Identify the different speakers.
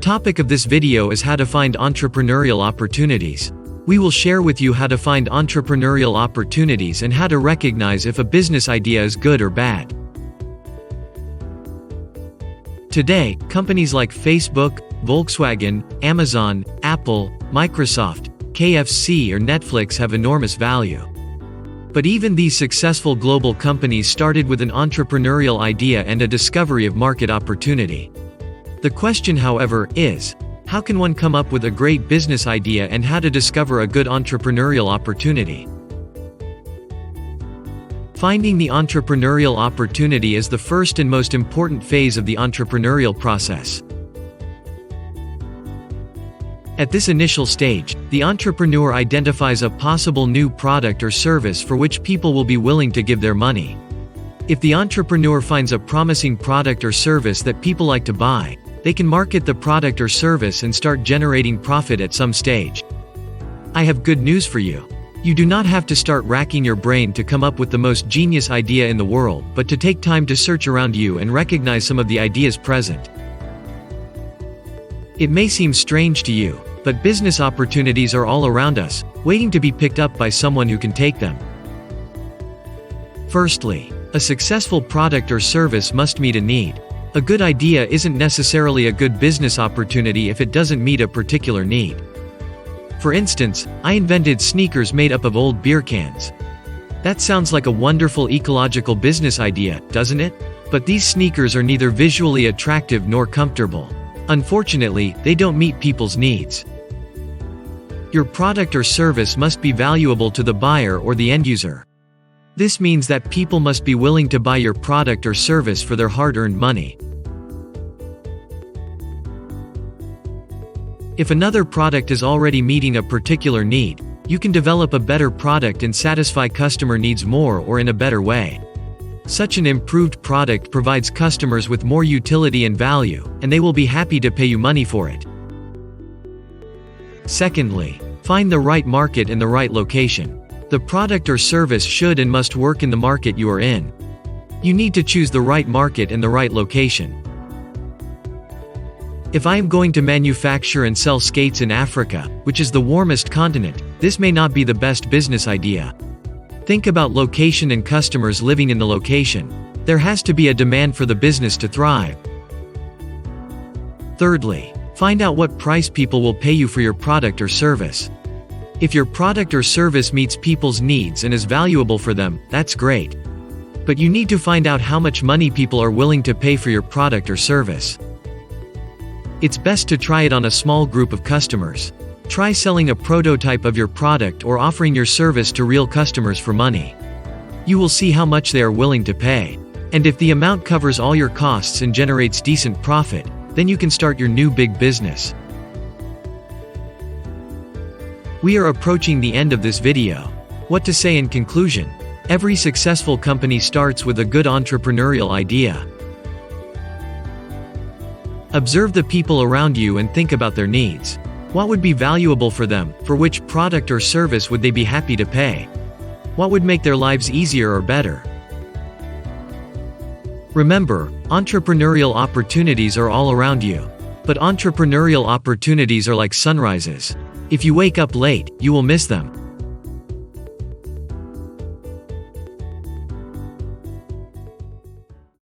Speaker 1: topic of this video is how to find entrepreneurial opportunities. We will share with you how to find entrepreneurial opportunities and how to recognize if a business idea is good or bad. Today, companies like Facebook, Volkswagen, Amazon, Apple, Microsoft, KFC or Netflix have enormous value. But even these successful global companies started with an entrepreneurial idea and a discovery of market opportunity. The question, however, is, how can one come up with a great business idea and how to discover a good entrepreneurial opportunity? Finding the entrepreneurial opportunity is the first and most important phase of the entrepreneurial process. At this initial stage, the entrepreneur identifies a possible new product or service for which people will be willing to give their money. If the entrepreneur finds a promising product or service that people like to buy, they can market the product or service and start generating profit at some stage. I have good news for you. You do not have to start racking your brain to come up with the most genius idea in the world, but to take time to search around you and recognize some of the ideas present. It may seem strange to you, but business opportunities are all around us, waiting to be picked up by someone who can take them. Firstly, a successful product or service must meet a need. A good idea isn't necessarily a good business opportunity if it doesn't meet a particular need. For instance, I invented sneakers made up of old beer cans. That sounds like a wonderful ecological business idea, doesn't it? But these sneakers are neither visually attractive nor comfortable. Unfortunately, they don't meet people's needs. Your product or service must be valuable to the buyer or the end user. This means that people must be willing to buy your product or service for their hard-earned money. If another product is already meeting a particular need, you can develop a better product and satisfy customer needs more or in a better way. Such an improved product provides customers with more utility and value, and they will be happy to pay you money for it. Secondly, find the right market and the right location. The product or service should and must work in the market you are in. You need to choose the right market and the right location. If I am going to manufacture and sell skates in Africa, which is the warmest continent, this may not be the best business idea. Think about location and customers living in the location. There has to be a demand for the business to thrive. Thirdly, find out what price people will pay you for your product or service. If your product or service meets people's needs and is valuable for them, that's great. But you need to find out how much money people are willing to pay for your product or service. It's best to try it on a small group of customers. Try selling a prototype of your product or offering your service to real customers for money. You will see how much they are willing to pay. And if the amount covers all your costs and generates decent profit, then you can start your new big business. We are approaching the end of this video. What to say in conclusion? Every successful company starts with a good entrepreneurial idea. Observe the people around you and think about their needs. What would be valuable for them? For which product or service would they be happy to pay? What would make their lives easier or better? Remember, entrepreneurial opportunities are all around you. But entrepreneurial opportunities are like sunrises. If you wake up late, you will miss them.